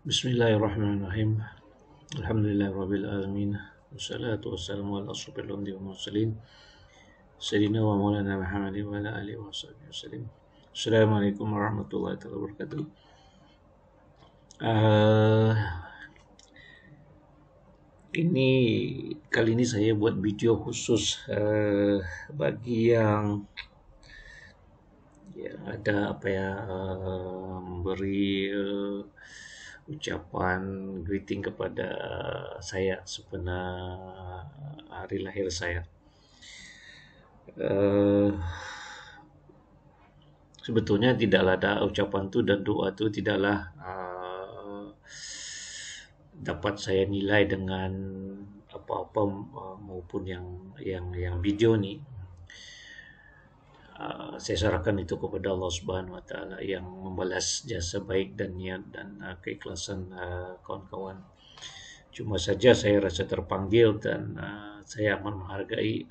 Bismillahirrahmanirrahim. Alhamdulillahirrabbilalamin. Wassalatu wassalamu ala asrofil anbiya'i wal mursalin Sayyidina wa maulana Muhammadin wa ala alihi wa sahbihi wasallam. Assalamualaikum warahmatullahi wabarakatuh. Uh, ini kali ini saya buat video khusus bagi yang ada memberi ucapan greeting kepada saya sempena hari lahir saya. Sebetulnya tidaklah ada ucapan tu dan doa tu tidaklah dapat saya nilai dengan apa-apa maupun yang video ni. Saya serahkan itu kepada Allah Subhanahu Wa Taala yang membalas jasa baik dan niat dan keikhlasan kawan-kawan. Cuma saja saya rasa terpanggil dan saya amat menghargai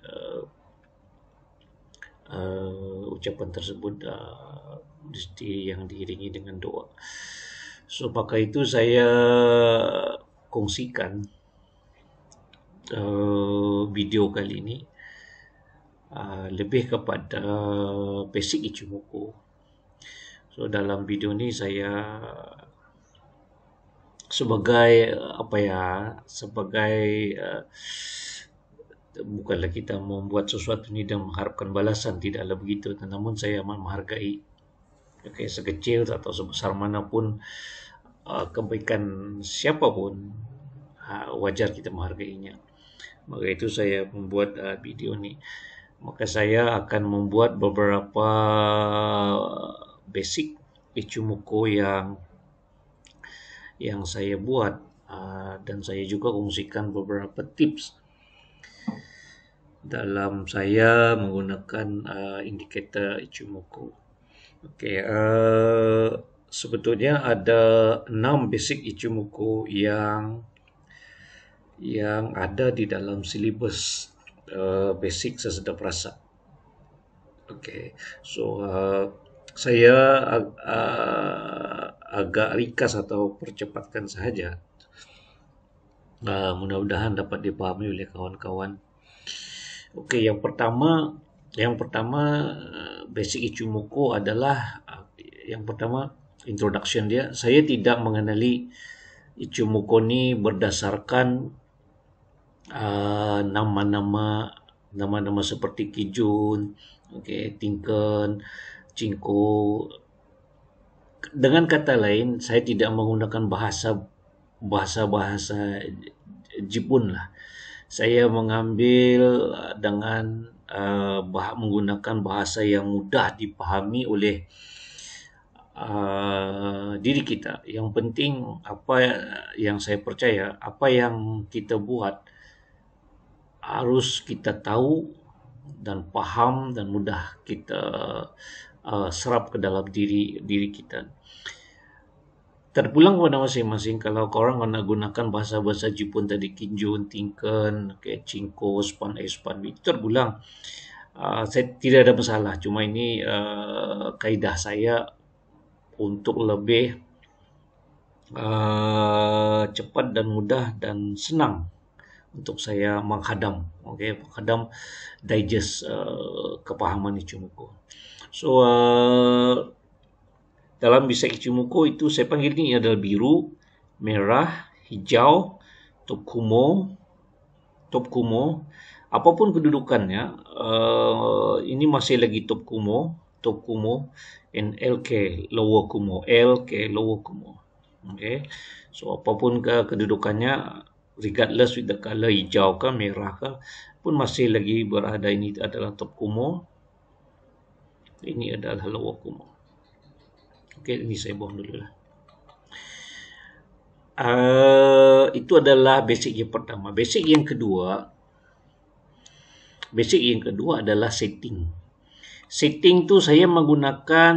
ucapan tersebut yang diiringi dengan doa. So maka itu saya kongsikan video kali ini lebih kepada basic Ichimoku. So dalam video ni saya sebagai bukanlah kita membuat sesuatu ni dan mengharapkan balasan, tidaklah begitu. Namun saya amat menghargai sekecil atau sebesar manapun kebaikan siapapun, wajar kita menghargainya. Maka itu saya membuat video ni. Maka saya akan membuat beberapa basic Ichimoku yang saya buat, dan saya juga kongsikan beberapa tips dalam saya menggunakan indikator Ichimoku. Sebetulnya ada 6 basic Ichimoku yang ada di dalam silibus basic sesedap rasa. Saya agak ringkas atau percepatkan sahaja. Mudah-mudahan dapat dipahami oleh kawan-kawan. Yang pertama basic Ichimoku adalah yang pertama introduction dia. Saya tidak mengenali Ichimoku ni berdasarkan nama-nama seperti Kijun, Tinken, Chinko. Dengan kata lain, saya tidak menggunakan bahasa Jepun lah. Saya mengambil dengan menggunakan bahasa yang mudah dipahami oleh diri kita. Yang penting apa yang saya percaya, apa yang kita buat harus kita tahu dan faham dan mudah kita serap ke dalam diri kita. Terpulang kepada masing-masing. Kalau korang nak gunakan bahasa-bahasa Jepun tadi, Kinjun, Tinken, Chinko, Span A, Span B, terpulang. Saya tidak ada masalah. Cuma ini kaedah saya untuk lebih cepat dan mudah dan senang untuk saya menghadam digest kepahaman Ichimoku. So dalam basic Ichimoku itu saya panggil ini adalah biru, merah, hijau, Topkumo. Apapun kedudukannya, ini masih lagi Topkumo, and LK lower kumo, So apapun kedudukannya, regardless with the color, hijau ke merah ke, pun masih lagi berada. Ini adalah Topkumo, ini adalah lower kumo. Ini saya buang dulu lah. Itu adalah basic yang pertama. Basic yang kedua adalah setting. Setting tu saya menggunakan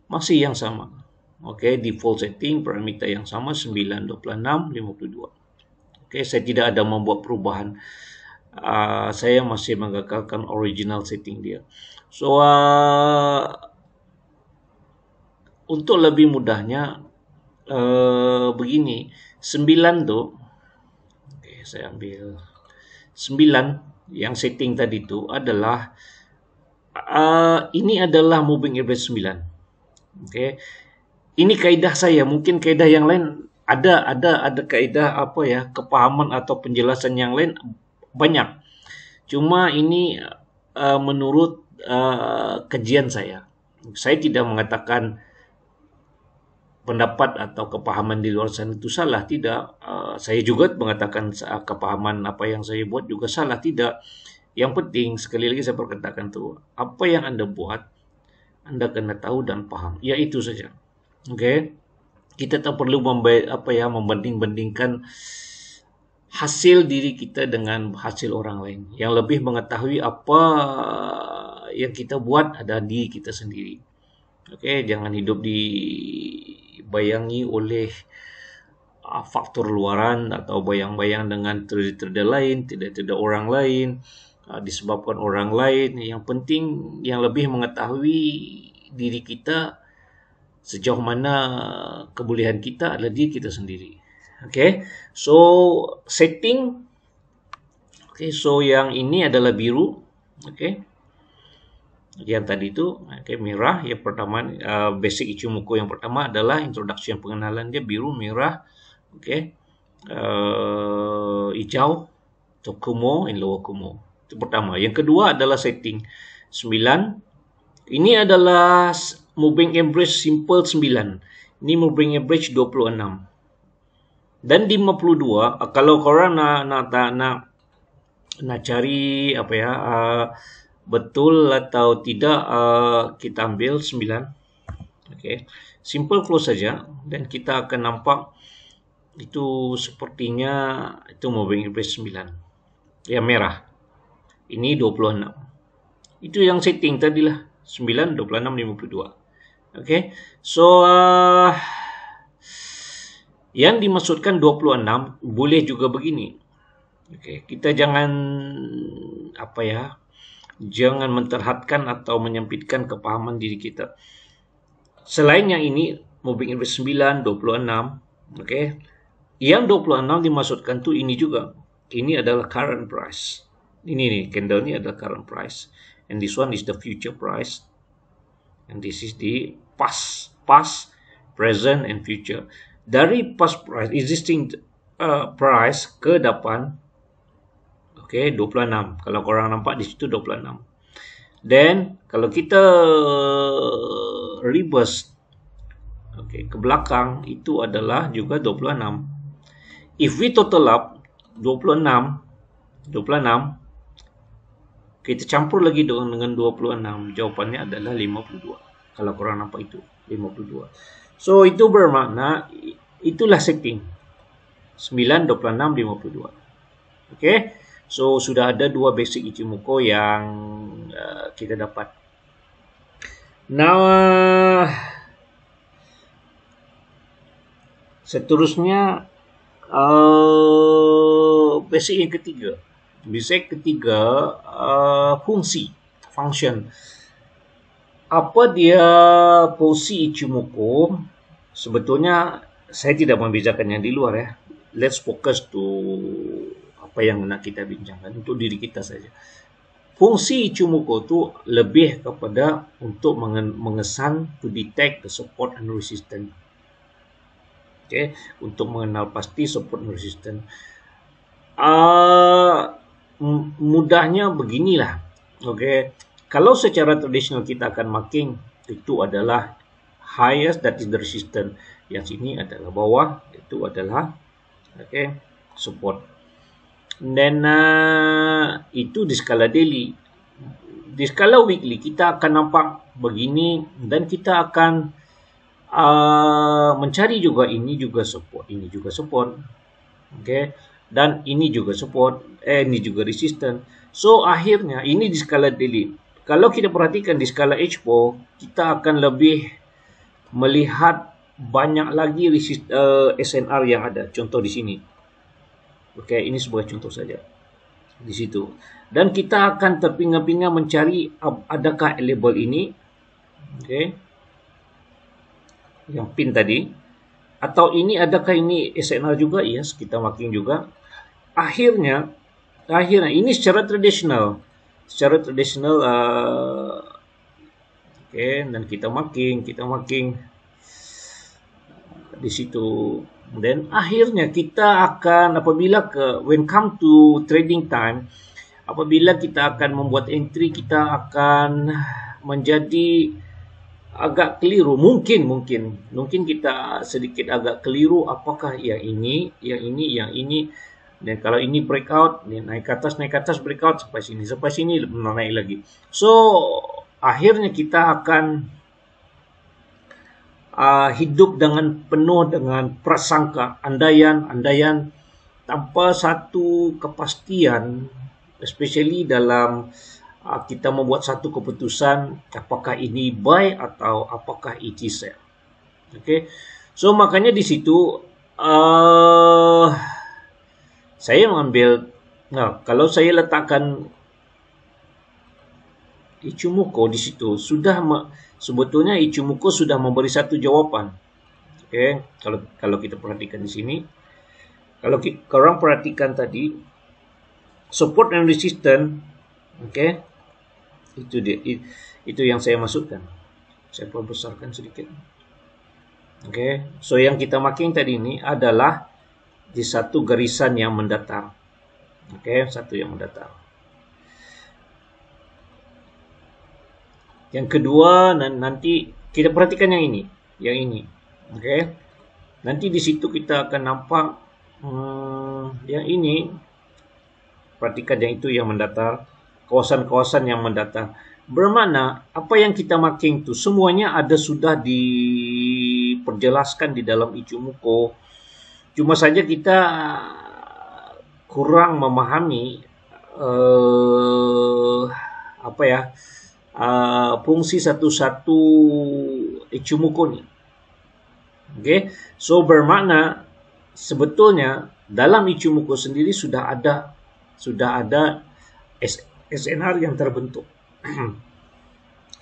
masih yang sama. Default setting, parameter yang sama 92652. Saya tidak ada membuat perubahan. Saya masih mengekalkan original setting dia. So untuk lebih mudahnya begini, 9 tu, okay, saya ambil 9 yang setting tadi tu adalah ini adalah moving average 9. Okay. Ini kaedah saya, mungkin kaedah yang lain ada kaedah apa ya, kepahaman atau penjelasan yang lain banyak. Cuma ini menurut kajian saya. Saya tidak mengatakan pendapat atau kepahaman di luar sana itu salah, tidak. Saya juga mengatakan kepahaman apa yang saya buat juga salah, tidak. Yang penting sekali lagi saya perkatakan tu, apa yang Anda buat, Anda kena tahu dan paham. Ya itu saja. Okay. Kita tak perlu membanding-bandingkan hasil diri kita dengan hasil orang lain. Yang lebih mengetahui apa yang kita buat adalah diri kita sendiri. Okay, jangan hidup dibayangi oleh faktor luaran atau bayang-bayang dengan trader-trader lain, tidak orang lain, disebabkan orang lain. Yang penting, yang lebih mengetahui diri kita, sejauh mana kebolehan kita adalah diri kita sendiri. Okay, so setting. Okay, so yang ini adalah biru. Okay, yang tadi itu, okay, merah. Yang pertama, basic Ichimoku yang pertama adalah introduction, pengenalan dia, biru, merah. Okay, hijau, Tokumo and lower Kumo. Itu pertama. Yang kedua adalah setting 9. Ini adalah moving average simple 9. Ini moving average 26. Dan 52, kalau korang nak cari apa ya, betul atau tidak, kita ambil 9. Okay. Simple close saja dan kita akan nampak itu sepertinya itu moving average 9. Yang merah. Ini 26. Itu yang setting tadilah. 9, 26, 52. Okay. So, yang dimaksudkan 26 boleh juga begini. Okay. Kita jangan jangan menterhadkan atau menyempitkan kepahaman diri kita. Selain yang ini, moving average 9, 26. Okay. Yang 26 dimaksudkan tu ini juga. Ini adalah current price. Ini nih, candle ini adalah current price. And this one is the future price. And this is the past, present, and future. Dari past price, existing price ke depan, okay, 26. Kalau korang nampak di situ 26. Then, kalau kita reverse, okay, ke belakang, itu adalah juga 26. If we total up 26, kita campur lagi dengan 26, jawapannya adalah 52. Kalau korang nampak itu 52. So itu bermakna itulah setting 9, 26, 52. Okay. So sudah ada dua basic Ichimoku yang kita dapat. Now seterusnya basic yang ketiga. Basic ketiga, fungsi, function. Apa dia fungsi Ichimoku? Sebetulnya saya tidak membezakan yang di luar ya. Let's focus to apa yang nak kita bincangkan untuk diri kita saja. Fungsi Ichimoku itu lebih kepada untuk mengesan, to detect the support and resistance. Okay, untuk mengenal pasti support and resistance. Mudahnya beginilah. Okay, kalau secara tradisional kita akan marking, itu adalah highest, that is the resistance. Yang sini adalah bawah, itu adalah okay, support. Dan itu di skala daily. Di skala weekly kita akan nampak begini, dan kita akan mencari juga ini juga support, ini juga support, okay, dan ini juga support, ini juga resistance. So akhirnya ini di skala daily. Kalau kita perhatikan di skala H4, kita akan lebih melihat banyak lagi SNR yang ada. Contoh di sini, okay, ini sebagai contoh saja di situ. Dan kita akan terpinga-pinga mencari adakah label ini, okay. yang pin tadi, atau ini adakah ini SNR juga? Yes, kita marking juga. Akhirnya ini secara tradisional, dan kita marking di situ. Dan akhirnya kita akan apabila when come to trading time, apabila kita akan membuat entry, kita akan menjadi agak keliru. Mungkin kita sedikit agak keliru, apakah yang ini. Dan kalau ini breakout, naik ke atas breakout sampai sini naik lagi. So akhirnya kita akan hidup penuh dengan prasangka, andaian tanpa satu kepastian, especially dalam kita membuat satu keputusan apakah ini buy atau apakah it is sell. Okay, so makanya di situ saya mengambil, kalau saya letakkan Ichimoku di situ, sebetulnya Ichimoku sudah memberi satu jawaban. Okay, kalau kita perhatikan di sini, kalau korang perhatikan tadi, support and resistance, okay, itu yang saya masukkan. Saya perbesarkan sedikit. Okay, so yang kita marking tadi ini adalah di satu garisan yang mendatar. Okay, satu yang mendatar. Yang kedua, nanti kita perhatikan yang ini. Okay. Nanti di situ kita akan nampak yang ini. Perhatikan yang itu yang mendatar, kawasan-kawasan yang mendatar. Bermakna apa yang kita marking itu semuanya sudah diperjelaskan di dalam Ichimoku. Cuma saja kita kurang memahami fungsi satu-satu Ichimoku ni. Okay, so bermakna sebetulnya dalam Ichimoku sendiri sudah ada SNR yang terbentuk.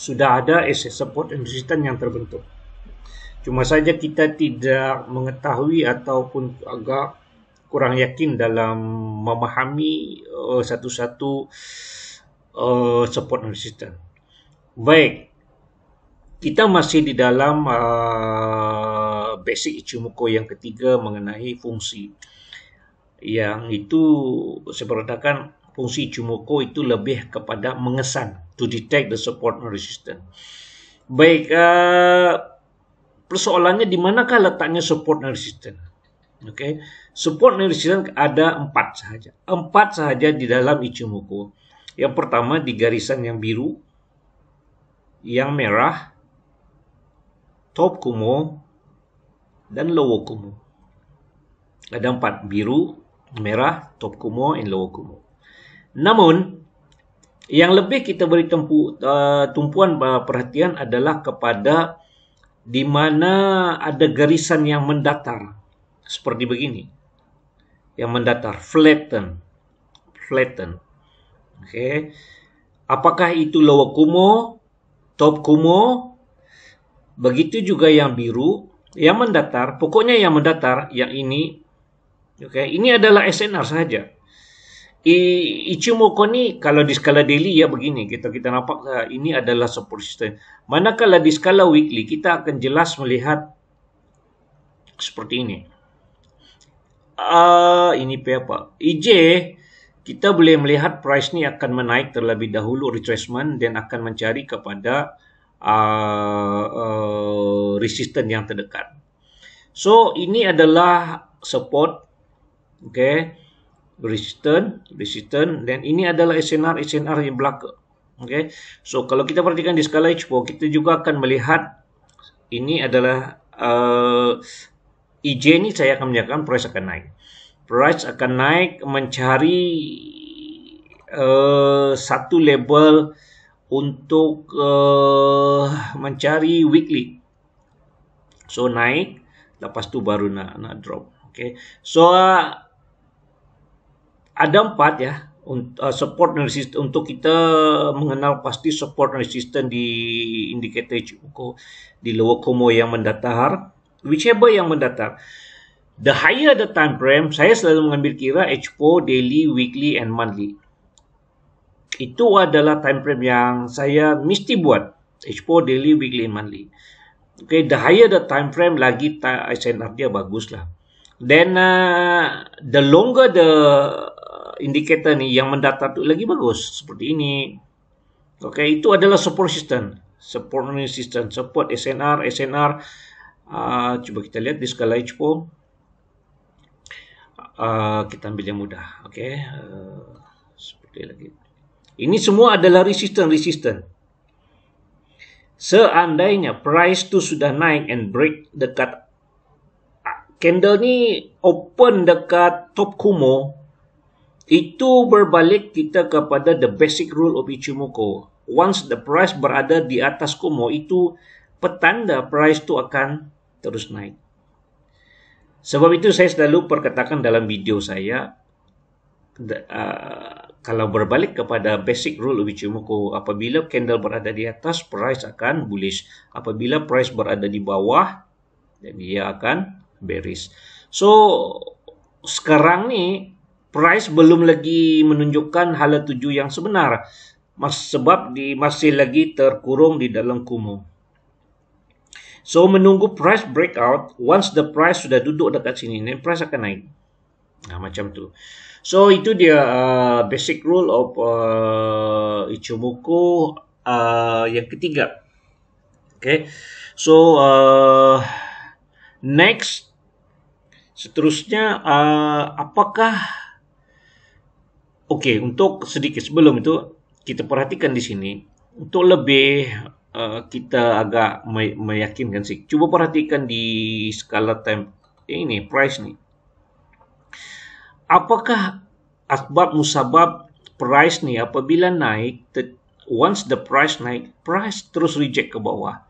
Sudah ada support and resistance yang terbentuk. Cuma saja kita tidak mengetahui ataupun agak kurang yakin dalam memahami satu-satu support and resistance. Baik, kita masih di dalam basic Ichimoku yang ketiga mengenai fungsi. Yang itu saya perhatikan fungsi Ichimoku itu lebih kepada mengesan, to detect the support and resistance. Baik, persoalannya di manakah letaknya support and resistance? Okay, support and resistance ada 4 sahaja. 4 sahaja di dalam Ichimoku. Yang pertama di garisan yang biru, yang merah, top Kumo, dan lower Kumo. Ada 4, biru, merah, top Kumo, dan lower Kumo. Namun, yang lebih kita beri tumpuan perhatian adalah kepada di mana ada garisan yang mendatar. Seperti begini. Yang mendatar, flatten. Okay. Apakah itu lower Kumo, top Kumo? Begitu juga yang biru, yang mendatar. Pokoknya yang mendatar, yang ini. Okay. Ini adalah SNR sahaja. Ichimoku ni kalau di skala daily ya begini. Kita nampak ini adalah support resistance. Manakala di skala weekly, kita akan jelas melihat seperti ini. Ini apa? EJ, kita boleh melihat price ni akan menaik terlebih dahulu retracement dan akan mencari kepada resistance yang terdekat. So ini adalah support, okay, resistance dan ini adalah SNR yang belakang. Okay, so kalau kita perhatikan di skala Ichimoku, kita juga akan melihat ini adalah EJ ni saya akan menyatakan price akan naik. Price akan naik mencari satu label untuk mencari weekly. So naik, lepas tu baru nak drop. Okay. So ada 4 ya. support dan resistance, untuk kita mengenal pasti support dan resistance di indikator Ichimoku di lower Kumo yang mendatar, whichever yang mendatar. The higher the time frame, saya selalu mengambil kira H4, daily, weekly, and monthly. Itu adalah time frame yang saya mesti buat. H4, daily, weekly, and monthly. Okay, the higher the time frame, lagi SNR dia bagus lah. Then the longer the indicator ni yang mendatar tu lagi bagus. Seperti ini. Okay, itu adalah support resistance. Support resistance, support SNR. Cuba kita lihat di skala H4. Kita ambil yang mudah. Okay, seperti lagi. Ini semua adalah resistance. Seandainya price tu sudah naik and break dekat candle ni open dekat top Kumo, itu berbalik kita kepada the basic rule of Ichimoku. Once the price berada di atas Kumo, itu petanda price tu akan terus naik. Sebab itu saya selalu perkatakan dalam video saya, kalau berbalik kepada basic rule of Ichimoku, apabila candle berada di atas, price akan bullish. Apabila price berada di bawah, dia akan bearish. So, sekarang ni, price belum lagi menunjukkan hala tuju yang sebenar. Sebab masih lagi terkurung di dalam Kumo. So, menunggu price breakout, once the price sudah duduk dekat sini, price akan naik. Macam tu. So, itu dia basic rule of Ichimoku yang ketiga. Okay. So, next, seterusnya, apakah... Okay, untuk sedikit sebelum itu, kita perhatikan di sini. Untuk lebih... kita agak meyakinkan sih. Cuba perhatikan di skala time ini, price ni. Apakah asbab musabab price ni apabila naik, once the price naik, price terus reject ke bawah.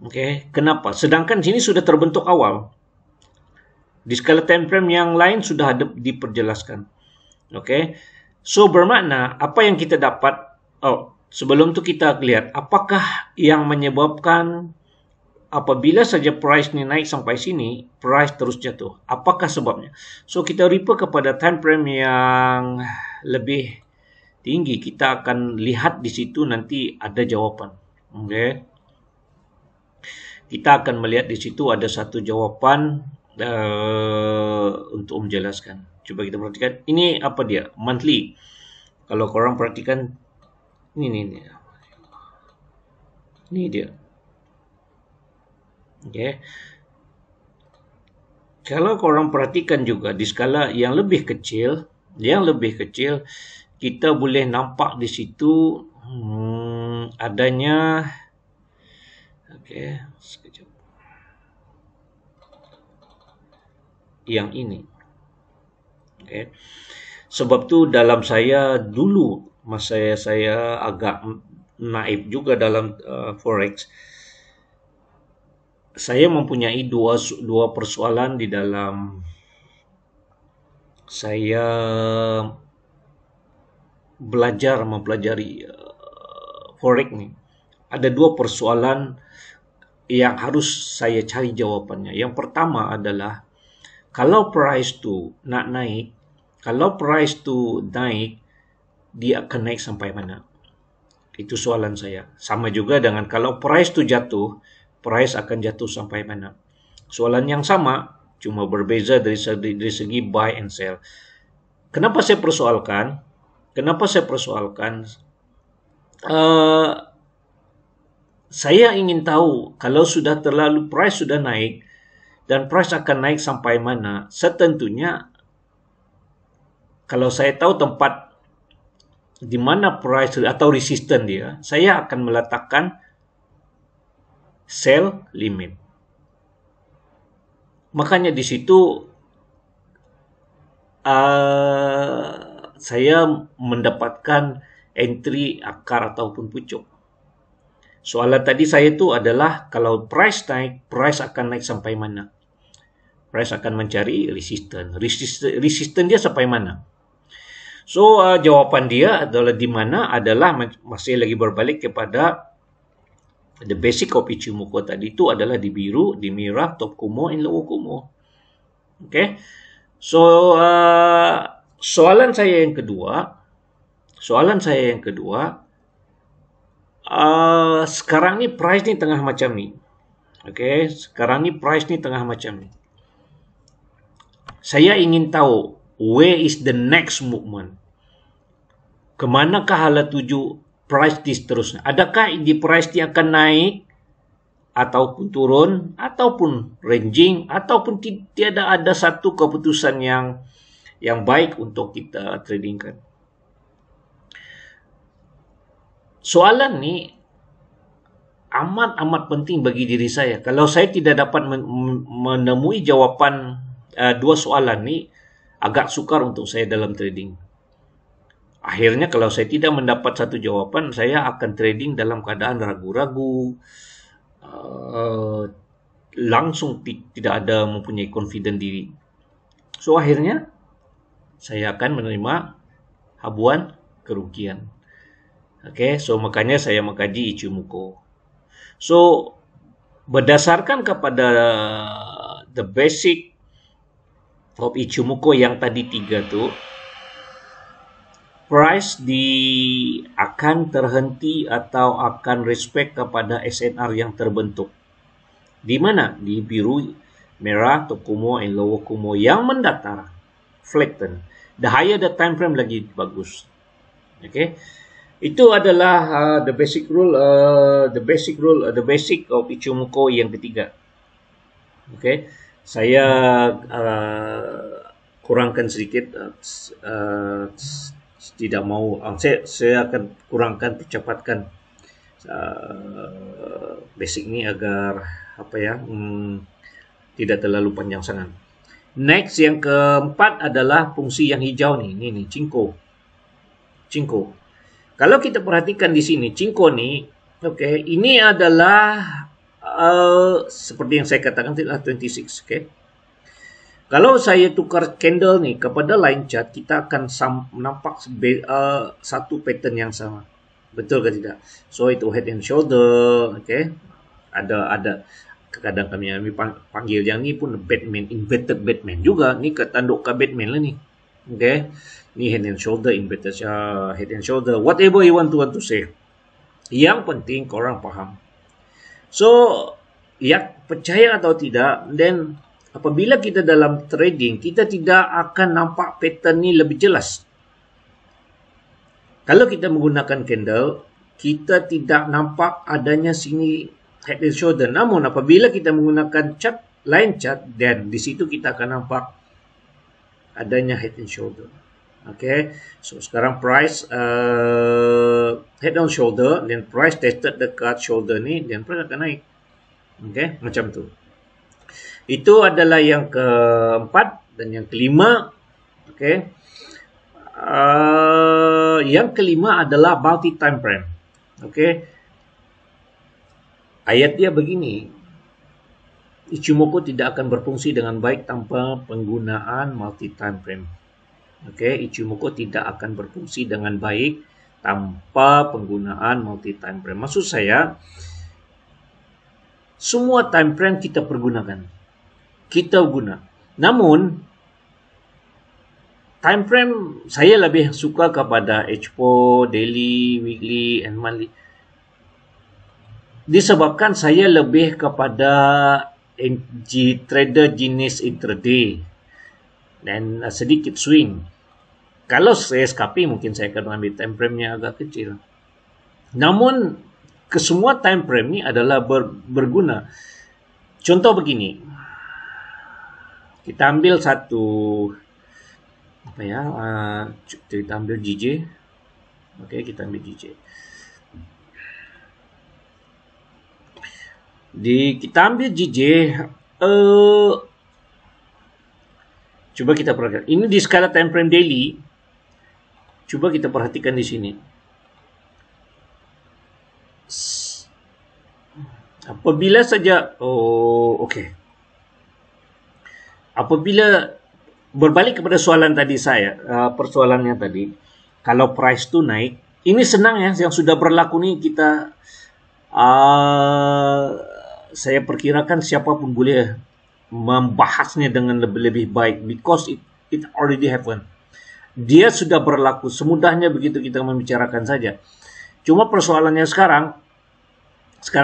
Okay, kenapa? Sedangkan sini sudah terbentuk awal. Di skala time frame yang lain sudah ada diperjelaskan. Okay, so bermakna apa yang kita dapat? Sebelum tu kita lihat apakah yang menyebabkan apabila saja price ni naik sampai sini, price terus jatuh. Apakah sebabnya? So, kita refer kepada time frame yang lebih tinggi. Kita akan lihat di situ nanti ada jawapan. Okay. Kita akan melihat di situ ada satu jawapan untuk menjelaskan. Coba kita perhatikan. Ini apa dia? Monthly. Kalau korang perhatikan, ini dia. Okay. Kalau korang perhatikan juga di skala yang lebih kecil, kita boleh nampak di situ adanya. Okay, sekejap. Yang ini. Okay. Sebab tu dalam saya dulu, masa saya agak naib juga dalam forex, saya mempunyai dua persoalan di dalam saya mempelajari forex ni. Ada dua persoalan yang harus saya cari jawapannya. Yang pertama adalah kalau price tu nak naik, dia akan naik sampai mana? Itu soalan saya. Sama juga dengan kalau price tu jatuh, price akan jatuh sampai mana? Soalan yang sama, cuma berbeza dari segi buy and sell. Kenapa saya persoalkan? Saya ingin tahu kalau sudah terlalu price sudah naik dan price akan naik sampai mana? Setentunya kalau saya tahu tempat di mana price atau resistance dia, saya akan meletakkan sell limit. Makanya di situ saya mendapatkan entry akar ataupun pucuk. Soalan tadi saya tu adalah kalau price naik, price akan naik sampai mana? Price akan mencari resistance. Resistance dia sampai mana? So jawapan dia adalah di mana adalah masih lagi berbalik kepada the basic of Ichimoku tadi itu adalah di biru, di merah, top kumo, and lower kumo. Okay. So soalan saya yang kedua, sekarang ni price ni tengah macam ni. Okay, sekarang ni price ni tengah macam ni. Saya ingin tahu where is the next movement? Kemanakah hala tuju price di seterusnya? Adakah di price ni akan naik ataupun turun ataupun ranging ataupun tiada ada satu keputusan yang baik untuk kita tradingkan? Soalan ni amat penting bagi diri saya. Kalau saya tidak dapat menemui jawapan dua soalan ni, agak sukar untuk saya dalam trading. Akhirnya kalau saya tidak mendapat satu jawapan, saya akan trading dalam keadaan ragu-ragu, langsung tidak ada mempunyai confident diri. So akhirnya saya akan menerima habuan kerugian. Okay, so makanya saya mengkaji Ichimoku. So berdasarkan kepada the basic of Ichimoku yang tadi 3 tu, price akan terhenti atau akan respect kepada SNR yang terbentuk. Di mana? Di biru, merah, top kumo, and lower kumo yang mendatar, flatten. The higher the time frame lagi bagus. Okay, itu adalah the basic of Ichimoku yang ketiga. Okay, saya kurangkan sedikit. Tidak mau, saya akan kurangkan, percepatkan basic ni agar tidak terlalu panjang sangat. Next, yang keempat adalah fungsi yang hijau ni, Chinko. Kalau kita perhatikan di sini, Chinko ni, okay, ini adalah seperti yang saya katakan adalah 26, okay. Kalau saya tukar candle ni kepada line chart, kita akan nampak satu pattern yang sama. Betul ke tidak? So itu head and shoulder, okay. Ada kadang kami panggil yang ni pun Batman, inverted Batman juga. Ni ketanduk ke Batman lah ni. Okay. Ni head and shoulder, inverted head and shoulder, whatever you want to say. Yang penting korang faham. So, ya percaya atau tidak, then apabila kita dalam trading, kita tidak akan nampak pattern ni lebih jelas. Kalau kita menggunakan candle, kita tidak nampak adanya sini head and shoulder. Namun apabila kita menggunakan chart, line chart, dan di situ kita akan nampak adanya head and shoulder. Okay, so sekarang price head and shoulder, dan price tested dekat shoulder ni, dan price akan naik. Okay, macam tu. Itu adalah yang keempat. Dan yang kelima, okay, yang kelima adalah multi time frame. Okay, ayat dia begini: Ichimoku tidak akan berfungsi dengan baik tanpa penggunaan multi time frame. Okay, Ichimoku tidak akan berfungsi dengan baik tanpa penggunaan multi time frame. Maksud saya, semua time frame kita pergunakan, kita guna. Namun time frame saya lebih suka kepada H4, daily, weekly, and monthly. Disebabkan saya lebih kepada trader jenis intraday dan sedikit swing. Kalau saya SKP, mungkin saya akan ambil time frame-nya agak kecil. Namun kesemua time frame ni adalah berguna. Contoh begini, kita ambil satu kita ambil GJ. Okey, kita ambil GJ. Kita ambil GJ, coba kita perhatikan. Ini di skala time frame daily. Coba kita perhatikan di sini. Apabila saja, apabila berbalik kepada soalan tadi saya, persoalannya tadi, kalau price tu naik, ini senang ya, yang sudah berlaku ni kita, saya perkirakan siapapun boleh membahasnya dengan lebih baik, because it already happened. Dia sudah berlaku, semudahnya begitu kita membicarakan saja. Cuma persoalannya sekarang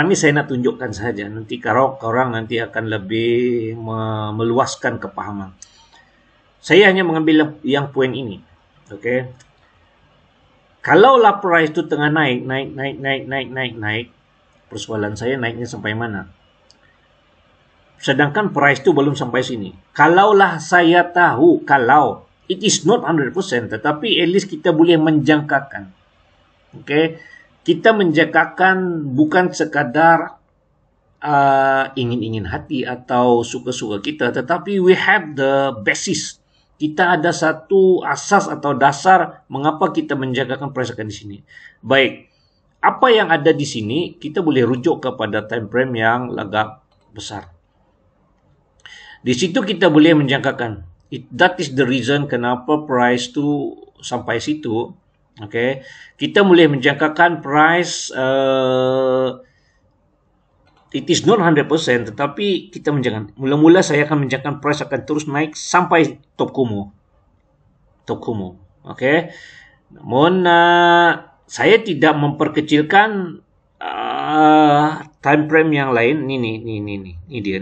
ini saya nak tunjukkan saja. Nanti kalau orang nanti akan lebih meluaskan kepahaman. Saya hanya mengambil yang poin ini. Okay. Kalaulah price itu tengah naik. Persoalan saya naiknya sampai mana? Sedangkan price itu belum sampai sini. Kalaulah saya tahu, kalau it is not 100%, tetapi at least kita boleh menjangkakan. Okay. Kita menjangkakan bukan sekadar ingin-ingin hati atau suka-suka kita, tetapi we have the basis. Kita ada satu asas atau dasar mengapa kita menjangkakan price akan di sini. Baik, apa yang ada di sini kita boleh rujuk kepada time frame yang agak besar. Di situ kita boleh menjangkakan. That is the reason kenapa price tu sampai situ. Okay, kita boleh menjangkakan price it is not 100%, tetapi kita menjangkakan. Mula-mula saya akan menjangkakan price akan terus naik sampai top Kumo. Okay. Namun saya tidak memperkecilkan time frame yang lain. Ini dia.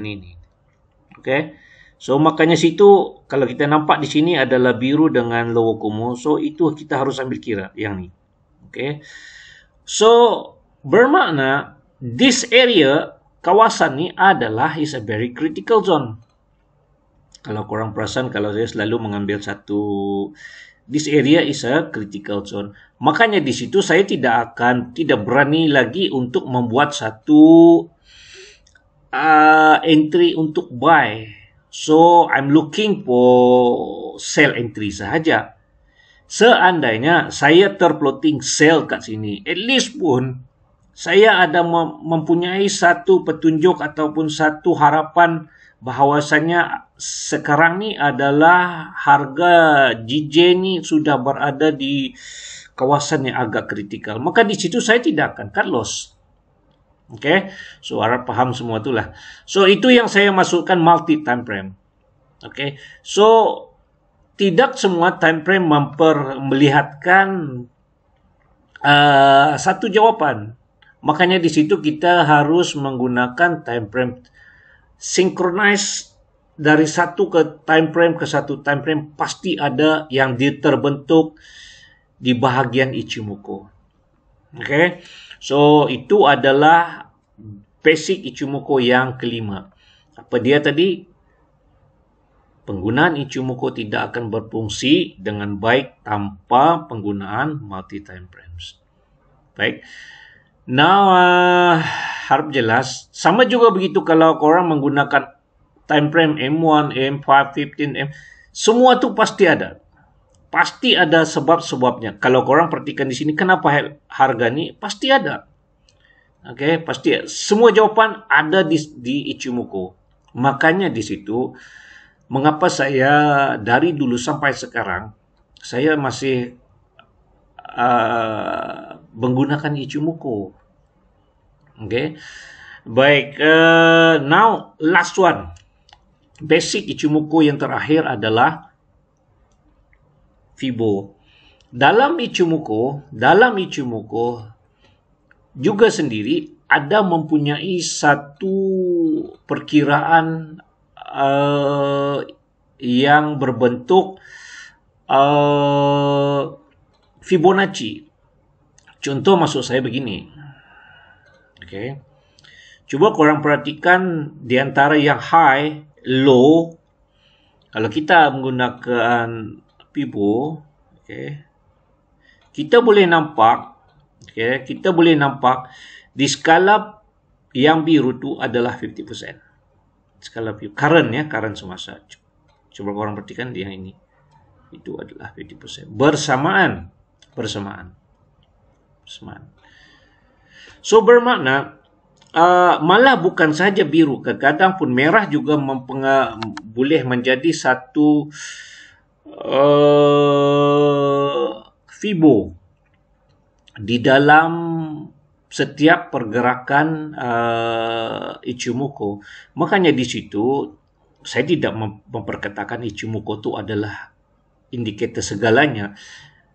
Okay. So makanya situ kalau kita nampak di sini adalah biru dengan lower Kumo. So itu kita harus ambil kira yang ni. Okay. So bermakna this area, kawasan ni adalah is a very critical zone. Kalau korang perasan, kalau saya selalu mengambil satu, this area is a critical zone. Makanya di situ saya tidak berani lagi untuk membuat satu entry untuk buy. So I'm looking for sell entry sahaja. Seandainya saya terploting sell kat sini, at least pun saya ada mempunyai satu petunjuk ataupun satu harapan bahawasanya sekarang ni adalah harga GJ ni sudah berada di kawasan yang agak kritikal. Maka di situ saya tidak akan cut loss. Okay, so harap faham semua itulah. So itu yang saya masukkan multi time frame. Okay, so tidak semua time frame melihatkan satu jawapan. Makanya di situ kita harus menggunakan time frame synchronize dari satu ke time frame ke satu time frame, pasti ada yang terbentuk di bahagian Ichimoku. Okay. So itu adalah basic Ichimoku yang kelima. Apa dia tadi? Penggunaan Ichimoku tidak akan berfungsi dengan baik tanpa penggunaan multi time frames. Baik. Now harap jelas. Sama juga begitu kalau korang menggunakan time frame M1, M5, 15, M. Semua tu pasti ada. Pasti ada sebab-sebabnya. Kalau korang perhatikan di sini, kenapa harga ni? Pasti ada. Okay, pasti ada. Semua jawapan ada di Ichimoku. Makanya di situ, mengapa saya dari dulu sampai sekarang, saya masih menggunakan Ichimoku. Okay. Baik, now last one. Basic Ichimoku yang terakhir adalah Fibo. Dalam Ichimoku juga sendiri ada mempunyai satu perkiraan yang berbentuk Fibonacci. Contoh maksud saya begini. Okay. Cuba korang perhatikan di antara yang high, low. Kalau kita menggunakan Fibo, okay, kita boleh nampak, di skala yang biru tu adalah 50%. Skala biru, current semasa. Coba korang perhatikan di yang ini. Itu adalah 50%. Bersamaan. So bermakna malah bukan saja biru, kadang-kadang pun merah juga boleh menjadi satu fibo di dalam setiap pergerakan Ichimoku. Makanya di situ saya tidak memperkatakan Ichimoku itu adalah indikator segalanya.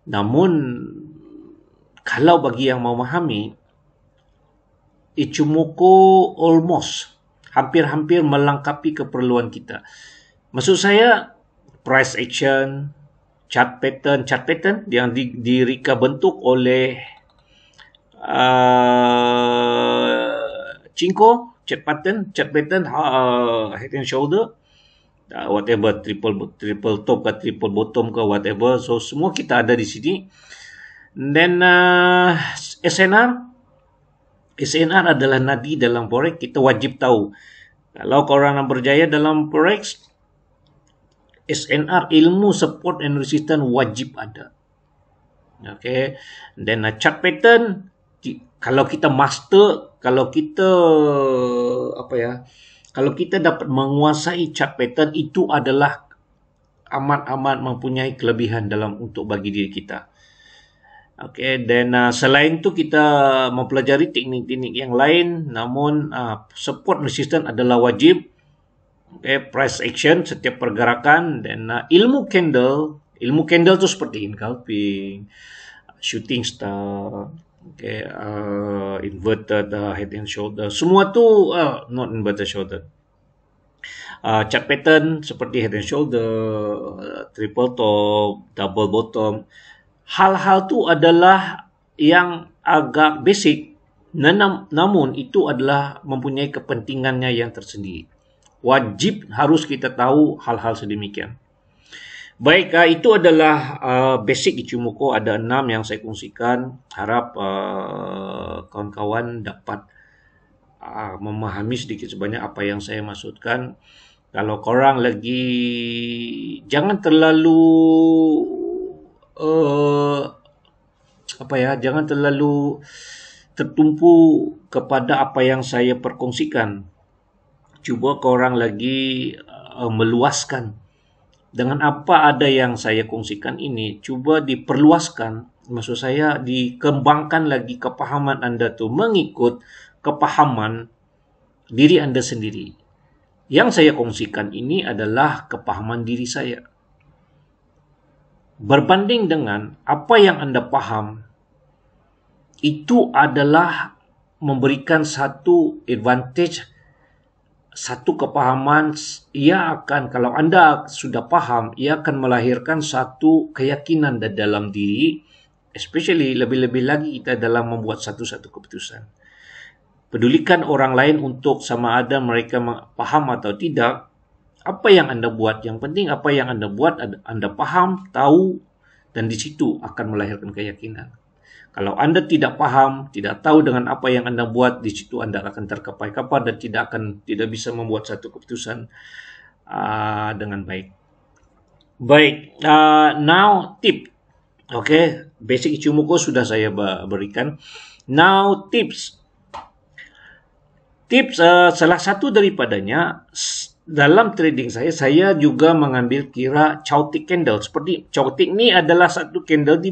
Namun kalau bagi yang memahami, Ichimoku almost hampir-hampir melengkapi keperluan kita. Maksud saya price action, chart pattern yang direka bentuk oleh Chinko, chart pattern, head and shoulder, whatever, triple top ke triple bottom ke whatever. So semua kita ada di sini. Dan SNR adalah nadi dalam forex. Kita wajib tahu. Kalau korang nak berjaya dalam forex, SNR, ilmu support and resistance, wajib ada. Okay. Dan chart pattern, kalau kita master, kalau kita dapat menguasai chart pattern, itu adalah amat-amat mempunyai kelebihan dalam untuk bagi diri kita. Okay, dan selain itu kita mempelajari teknik-teknik yang lain, namun support resistance adalah wajib. Okay, price action setiap pergerakan, dan ilmu candle tu seperti engulfing, shooting star, okay, inverted head and shoulder, semua tu not inverted shoulder. Chart pattern seperti head and shoulder, triple top, double bottom. Hal-hal tu adalah yang agak basic, namun itu adalah mempunyai kepentingannya yang tersendiri. Wajib harus kita tahu hal-hal sedemikian. Baik, itu adalah basic Ichimoku. Ada 6 yang saya kongsikan. Harap kawan-kawan dapat memahami sedikit sebanyak apa yang saya maksudkan. Kalau korang lagi, jangan terlalu jangan terlalu tertumpu kepada apa yang saya perkongsikan. Cuba korang lagi meluaskan dengan apa ada yang saya kongsikan ini. Cuba diperluaskan, maksud saya dikembangkan lagi kepahaman anda tu mengikut kepahaman diri anda sendiri. Yang saya kongsikan ini adalah kepahaman diri saya. Berbanding dengan apa yang anda faham, itu adalah memberikan satu advantage, satu kepahaman. Ia akan, kalau anda sudah faham, ia akan melahirkan satu keyakinan dalam diri, especially lebih-lebih lagi kita dalam membuat satu-satu keputusan. Pedulikan orang lain untuk sama ada mereka faham atau tidak. Apa yang anda buat, yang penting apa yang anda buat, anda faham, tahu, dan di situ akan melahirkan keyakinan. Kalau anda tidak faham, tidak tahu dengan apa yang anda buat, di situ anda akan terkapai-kapai dan tidak bisa membuat satu keputusan dengan baik. Baik, now tip. Okay, basic Ichimoku sudah saya berikan. Now tips. Tips salah satu daripadanya, dalam trading saya juga mengambil kira Chowtick candle. Seperti Chowtick ni adalah satu candle di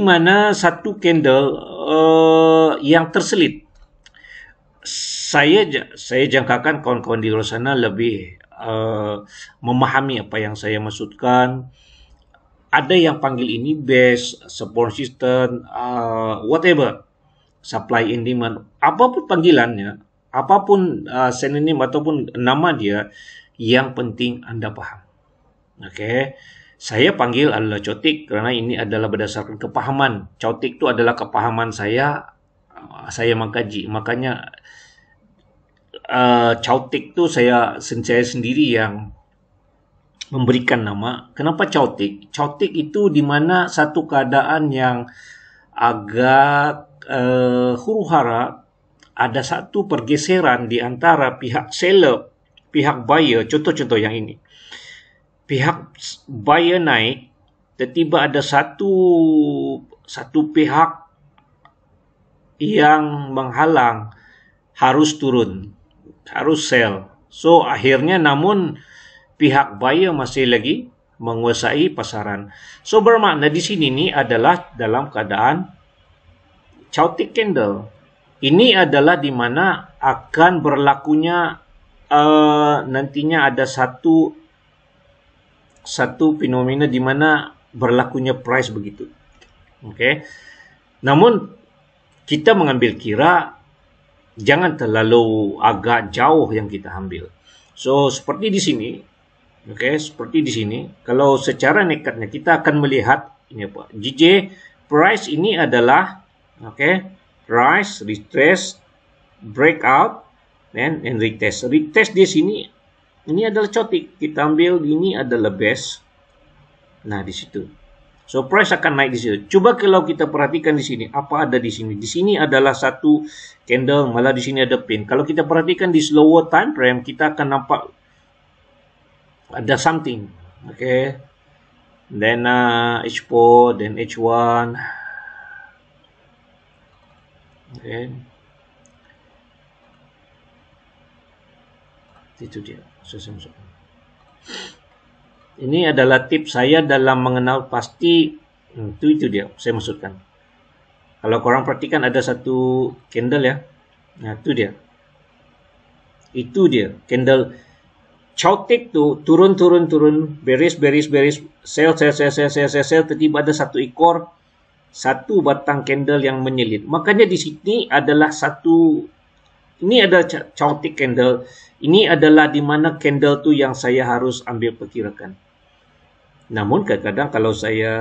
mana satu candle yang terselit. Saya jangkakan kawan-kawan di luar sana lebih memahami apa yang saya maksudkan. Ada yang panggil ini base, support system, whatever, supply and demand, apapun panggilannya, apapun sinonim ataupun nama dia, yang penting anda faham. Okay. Saya panggil adalah Chowtick kerana ini adalah berdasarkan kepahaman. Chowtick itu adalah kepahaman saya mengkaji. Makanya Chowtick itu saya sendiri yang memberikan nama. Kenapa Chowtick? Chowtick itu di mana satu keadaan yang agak huru-hara, ada satu pergeseran di antara pihak seller, pihak buyer. Contoh-contoh yang ini. Pihak buyer naik, tiba-tiba ada satu pihak yang menghalang harus turun, harus sell. So akhirnya namun pihak buyer masih lagi menguasai pasaran. So bermakna di sini ni adalah dalam keadaan chaotic candle. Ini adalah di mana akan berlakunya nantinya ada satu fenomena di mana berlakunya price begitu. Okay. Namun kita mengambil kira jangan terlalu agak jauh yang kita ambil. So seperti di sini, seperti di sini. Kalau secara nekatnya kita akan melihat ini apa? JJ price ini adalah price retest breakout and retest. Retest di sini ini adalah chaotic. Kita ambil ini adalah base. Nah di situ. So price akan naik di situ. Coba kalau kita perhatikan di sini, apa ada di sini? Di sini adalah satu candle, malah di sini ada pin. Kalau kita perhatikan di slower time frame, kita akan nampak ada something. Then H4, then H1. Itu dia. Saya masukkan. Ini adalah tips saya dalam mengenal pasti. Itu dia. Saya maksudkan. Kalau korang perhatikan ada satu candle ya. Nah itu dia. Itu dia. Candle chaotic tu turun. Bearish. Sell. Tiba-tiba ada satu ekor. Satu batang candle yang menyelit. Makanya di sini adalah satu. Ini adalah chaotic candle. Ini adalah di mana candle tu yang saya harus ambil perkirakan. Namun kadang-kadang kalau saya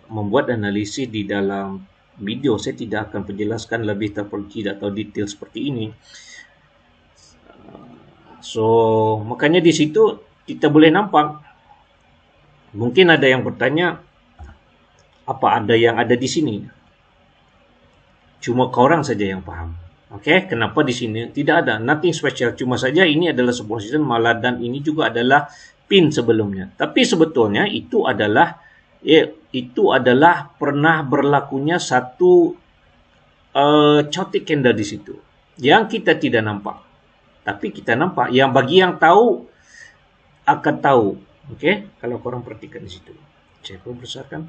membuat analisis di dalam video, saya tidak akan menjelaskan lebih terperinci atau detail seperti ini. So makanya di situ kita boleh nampak. Mungkin ada yang bertanya, apa ada yang ada di sini? Cuma korang saja yang paham. Kenapa di sini tidak ada? Nothing special. Cuma saja ini adalah sebuah season malah dan ini juga adalah pin sebelumnya. Tapi sebetulnya itu adalah pernah berlakunya satu chaotic candle di situ. Yang kita tidak nampak. Tapi kita nampak. Yang bagi yang tahu akan tahu. Kalau korang perhatikan di situ. Saya pun besarkan.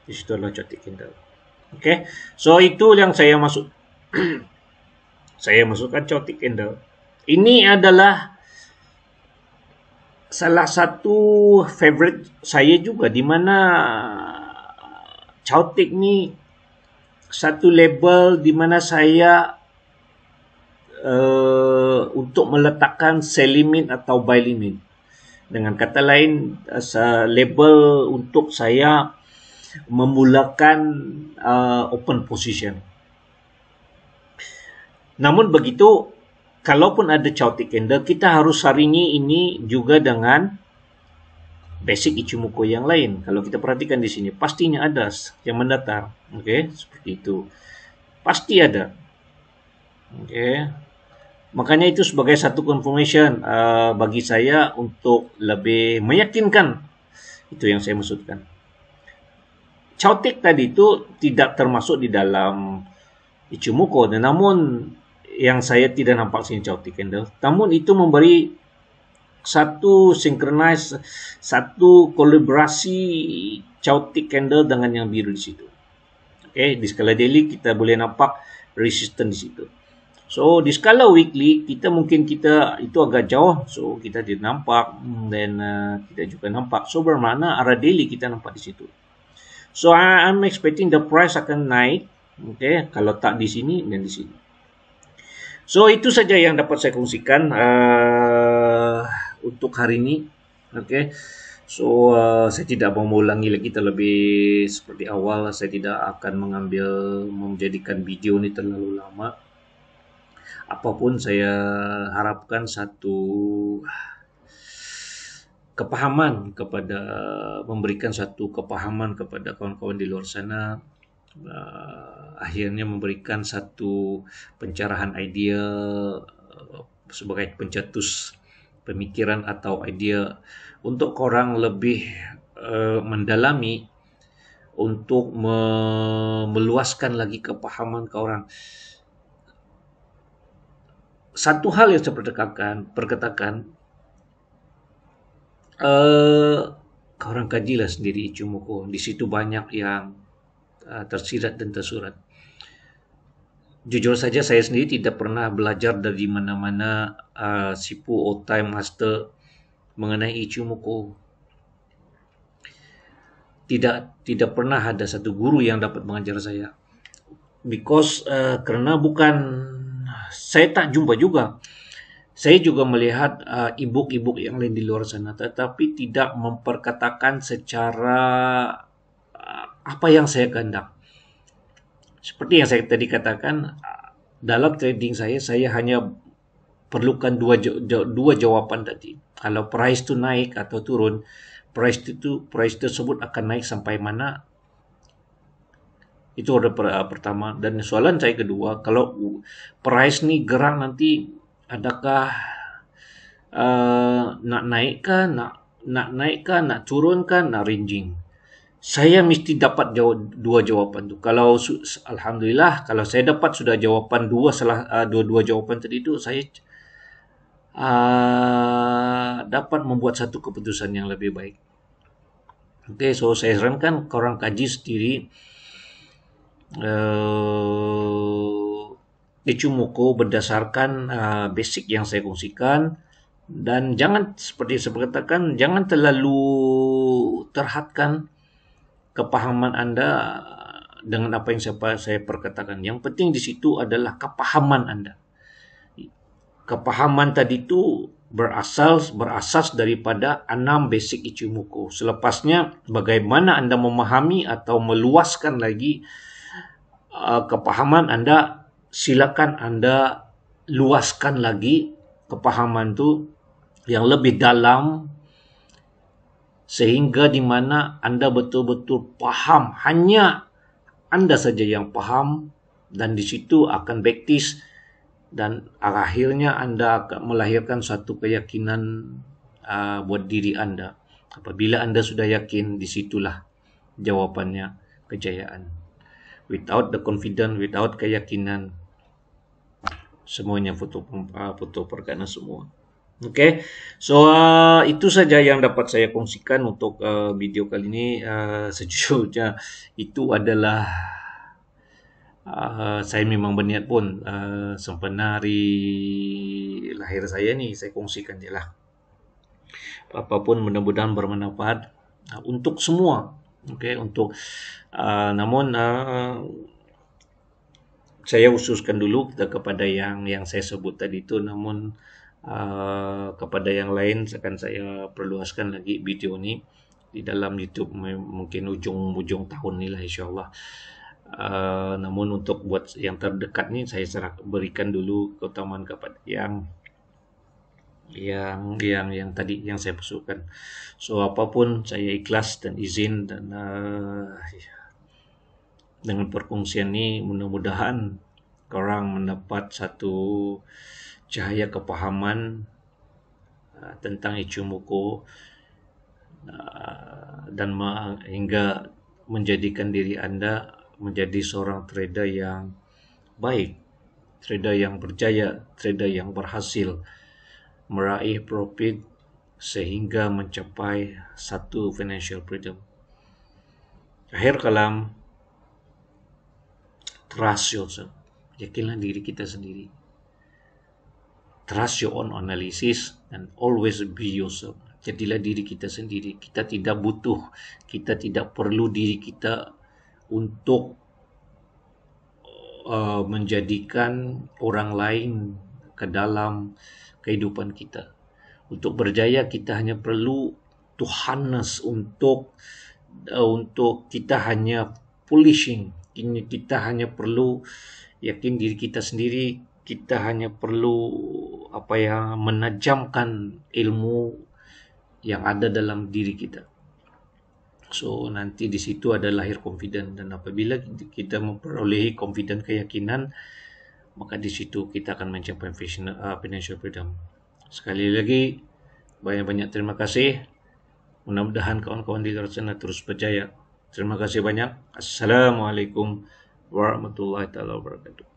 Di situ adalah chaotic candle. So itu yang saya masuk. Saya masukkan chaotic candle. Ini adalah salah satu favorite saya juga, di mana chaotic ni satu label di mana saya untuk meletakkan sell limit atau buy limit. Dengan kata lain, label untuk saya memulakan open position. Namun begitu, kalaupun ada chaotic candle, kita harus saringi ini juga dengan basic Ichimoku yang lain. Kalau kita perhatikan di sini, pastinya ada yang mendatar. Seperti itu. Pasti ada. Makanya itu sebagai satu confirmation bagi saya untuk lebih meyakinkan. Itu yang saya maksudkan. Chaotic tadi itu tidak termasuk di dalam Ichimoku, namun yang saya tidak nampak sini chaotic candle. Namun itu memberi satu synchronize, satu kolaborasi chaotic candle dengan yang biru di situ. Di skala daily kita boleh nampak resistance di situ. So di skala weekly kita itu agak jauh, so kita tidak nampak, dan kita juga nampak. So bermakna arah daily kita nampak di situ. So I'm expecting the price akan naik. Kalau tak di sini dan di sini. So itu saja yang dapat saya kongsikan untuk hari ini. So saya tidak mau mengulangi lagi terlebih seperti awal. Saya tidak akan menjadikan video ini terlalu lama. Apapun saya harapkan satu memberikan satu kepahaman kepada kawan-kawan di luar sana. Akhirnya memberikan satu pencerahan idea sebagai pencetus pemikiran atau idea untuk korang lebih mendalami untuk meluaskan lagi kepahaman ke orang. Satu hal yang saya perkatakan, korang kajilah sendiri Ichimoku. Di situ banyak yang tersirat dan tersurat. Jujur saja saya sendiri tidak pernah belajar dari mana-mana sipu otai master mengenai Ichimoku. Tidak pernah ada satu guru yang dapat mengajar saya. Because kerana bukan, saya tak jumpa juga. Saya juga melihat e-book yang lain di luar sana, tetapi tidak memperkatakan secara apa yang saya kehendak. Seperti yang saya tadi katakan, dalam trading saya hanya perlukan dua jawapan tadi. Kalau price tu naik atau turun, price tersebut akan naik sampai mana? Itu order pertama. Dan soalan saya kedua, kalau price ni gerak nanti, adakah nak naik kah, nak turun kah, nak ranging? Saya mesti dapat dua jawapan tu. Kalau alhamdulillah, kalau saya dapat sudah jawapan dua jawapan tadi itu, saya dapat membuat satu keputusan yang lebih baik. Okay, so saya sarankan korang kaji sendiri Ichimoku berdasarkan basic yang saya kongsikan, dan jangan, seperti saya katakan, jangan terlalu terhadkan kepahaman anda dengan apa yang saya perkatakan. Yang penting di situ adalah kepahaman anda. Kepahaman tadi itu berasas daripada 6 basic Ichimoku. Selepasnya, bagaimana anda memahami atau meluaskan lagi kepahaman anda, silakan anda luaskan lagi kepahaman tu yang lebih dalam, sehingga di mana anda betul-betul faham, hanya anda saja yang faham, dan di situ akan baptis, dan akhirnya anda akan melahirkan satu keyakinan buat diri anda. Apabila anda sudah yakin, disitulah jawapannya kejayaan. Without the confidence, without keyakinan, semuanya foto pergana semua. Okay, so itu saja yang dapat saya kongsikan untuk video kali ini. Sejujurnya itu adalah saya memang berniat pun sempena hari lahir saya ni saya kongsikan je lah. Apapun mudah-mudahan bermanfaat untuk semua. Okay, untuk namun saya khususkan dulu kepada yang saya sebut tadi itu, namun kepada yang lain akan saya perluaskan lagi video ni di dalam YouTube mungkin ujung tahun ni lah, insyaAllah. Namun untuk buat yang terdekat ni, saya berikan dulu keutamaan kepada yang tadi yang saya masukkan. So apapun saya ikhlas dan izin, dan dengan perkongsian ni mudah-mudahan korang mendapat satu cahaya kepahaman tentang Ichimoku, dan hingga menjadikan diri anda menjadi seorang trader yang baik, trader yang berjaya, trader yang berhasil meraih profit sehingga mencapai satu financial freedom. Akhir kalam, trust yourself. Yakinlah diri kita sendiri. Trust your own analysis and always be yourself. Jadilah diri kita sendiri. Kita tidak perlu diri kita untuk menjadikan orang lain ke dalam kehidupan kita. Untuk berjaya, kita hanya perlu to harness, untuk kita hanya polishing. Kita hanya perlu yakin diri kita sendiri. Kita hanya perlu menajamkan ilmu yang ada dalam diri kita. So nanti di situ ada lahir confident, dan apabila kita memperolehi confident, keyakinan, maka di situ kita akan mencapai financial freedom. Sekali lagi, banyak-banyak terima kasih. Mudah-mudahan kawan-kawan di luar sana terus berjaya. Terima kasih banyak. Assalamualaikum warahmatullahi taala wabarakatuh.